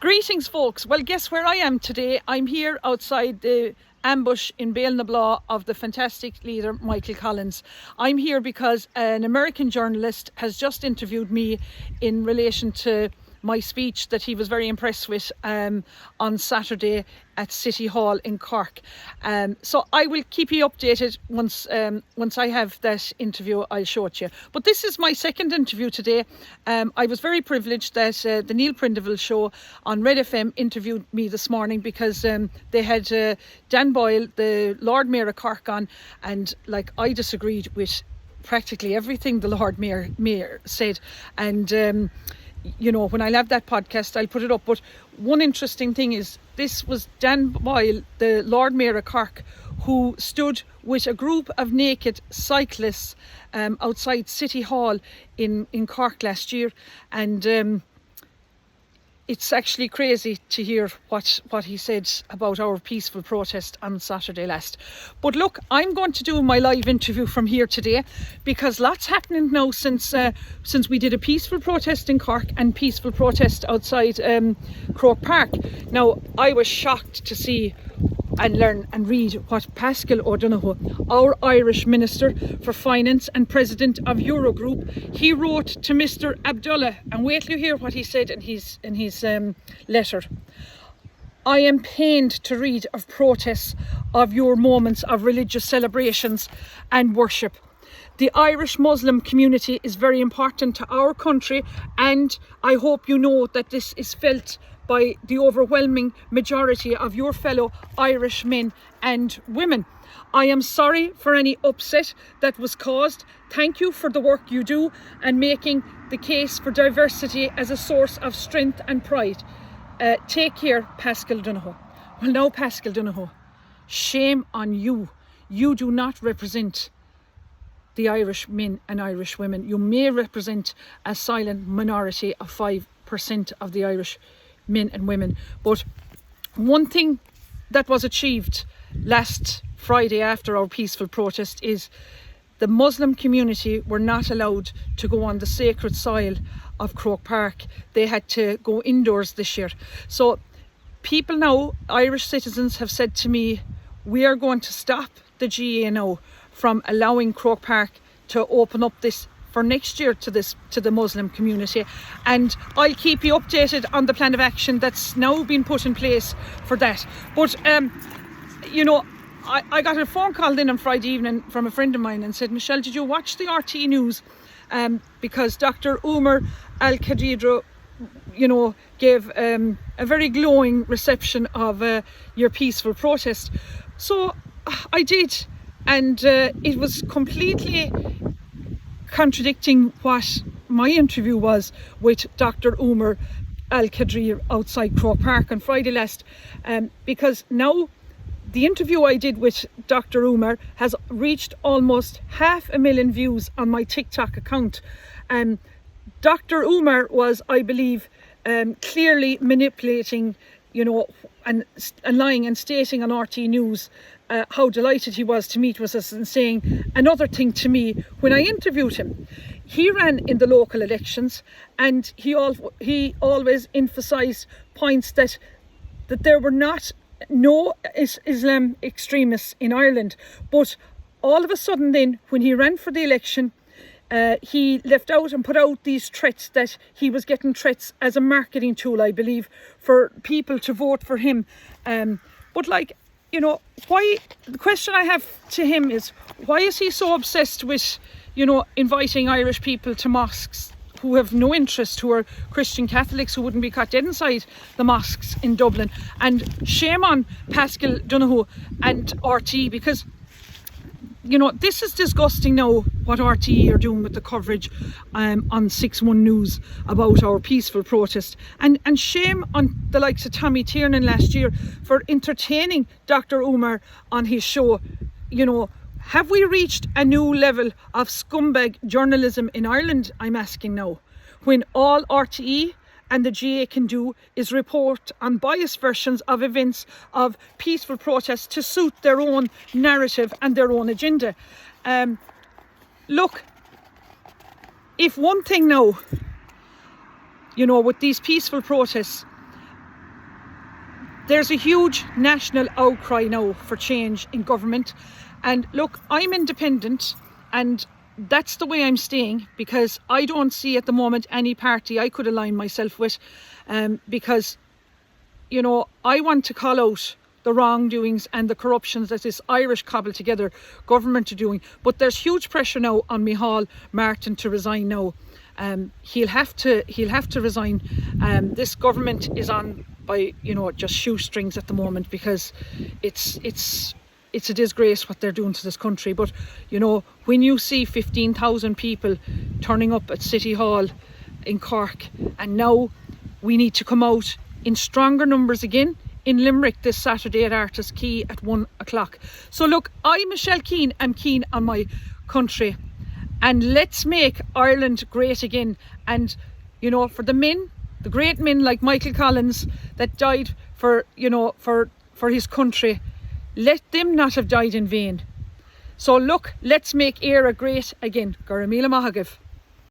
Greetings, folks. Well, guess where I am today? I'm here outside the ambush in Béal of the fantastic leader Michael Collins. I'm here because an American journalist has just interviewed me in relation to my speech that he was very impressed with on Saturday at City Hall in Cork. So I will keep you updated once I have that interview. I'll show it to you. But this is my second interview today. I was very privileged that the Neil Prindeville show on Red FM interviewed me this morning because they had Dan Boyle, the Lord Mayor of Cork, on, and I disagreed with practically everything the Lord Mayor said, and when I have that podcast, I'll put it up. But one interesting thing is, this was Dan Boyle, the Lord Mayor of Cork, who stood with a group of naked cyclists outside City Hall in Cork last year. And it's actually crazy to hear what he said about our peaceful protest on Saturday last. But look, I'm going to do my live interview from here today, because lots happening now since we did a peaceful protest in Cork and peaceful protest outside Croke Park. Now, I was shocked to see and learn and read what Paschal O'Donoghue, our Irish Minister for Finance and President of Eurogroup, he wrote to Mr. Abdullah, and wait till you hear what he said in his letter. I am pained to read of protests of your moments of religious celebrations and worship. The Irish Muslim community is very important to our country, and I hope you know that this is felt by the overwhelming majority of your fellow Irish men and women. I am sorry for any upset that was caused. Thank you for the work you do and making the case for diversity as a source of strength and pride. Take care, Paschal O'Donoghue. Well, now, Paschal O'Donoghue, shame on you. You do not represent the Irish men and Irish women. You may represent a silent minority of 5% of the Irish men and women. But one thing that was achieved last Friday after our peaceful protest is the Muslim community were not allowed to go on the sacred soil of Croke Park. They had to go indoors this year. So people now, Irish citizens, have said to me, we are going to stop the GA now from allowing Croke Park to open up this for next year to the Muslim community, and I'll keep you updated on the plan of action that's now been put in place for that. But I got a phone call in on Friday evening from a friend of mine and said, Michelle, did you watch the RT news? Because Dr. Umar Al-Khadidra gave a very glowing reception of your peaceful protest. So I did, and it was completely contradicting what my interview was with Dr. Umar Al-Khadidra outside Croke Park on Friday last, because now the interview I did with Dr. Umar has reached almost 500,000 views on my TikTok account. Dr. Umar was, I believe, clearly manipulating, and lying and stating on RT News how delighted he was to meet with us, and saying another thing to me when I interviewed him. He ran in the local elections, and he always emphasised points that there were no Islam extremists in Ireland. But all of a sudden then, when he ran for the election, he left out and put out these threats that he was getting threats as a marketing tool, I believe, for people to vote for him. But why? The question I have to him is, why is he so obsessed with, inviting Irish people to mosques who have no interest, who are Christian Catholics who wouldn't be caught dead inside the mosques in Dublin? And shame on Paschal O'Donoghue and RT, because this is disgusting now what RTE are doing with the coverage on 6-1 News about our peaceful protest. And shame on the likes of Tommy Tiernan last year for entertaining Dr. Umar on his show. Have we reached a new level of scumbag journalism in Ireland, I'm asking now, when all RTE and the GA can do is report on biased versions of events of peaceful protests to suit their own narrative and their own agenda. Look, if one thing now, with these peaceful protests, there's a huge national outcry now for change in government. And look, I'm independent, and that's the way I'm staying, because I don't see at the moment any party I could align myself with, because, you know, I want to call out the wrongdoings and the corruptions that this Irish cobbled together government are doing. But there's huge pressure now on Micheál Martin to resign now. He'll have to resign. This government is on by, you know, just shoestrings at the moment, because it's a disgrace what they're doing to this country. But, you know, when you see 15,000 people turning up at City Hall in Cork, and now we need to come out in stronger numbers again in Limerick this Saturday at Artis Quay at 1 o'clock. So look, I, Michelle Keane, am keen on my country, and let's make Ireland great again. And, you know, for the men, the great men like Michael Collins that died for, you know, for his country, let them not have died in vain. So look, let's make Éire great again. Garamila Mahagav.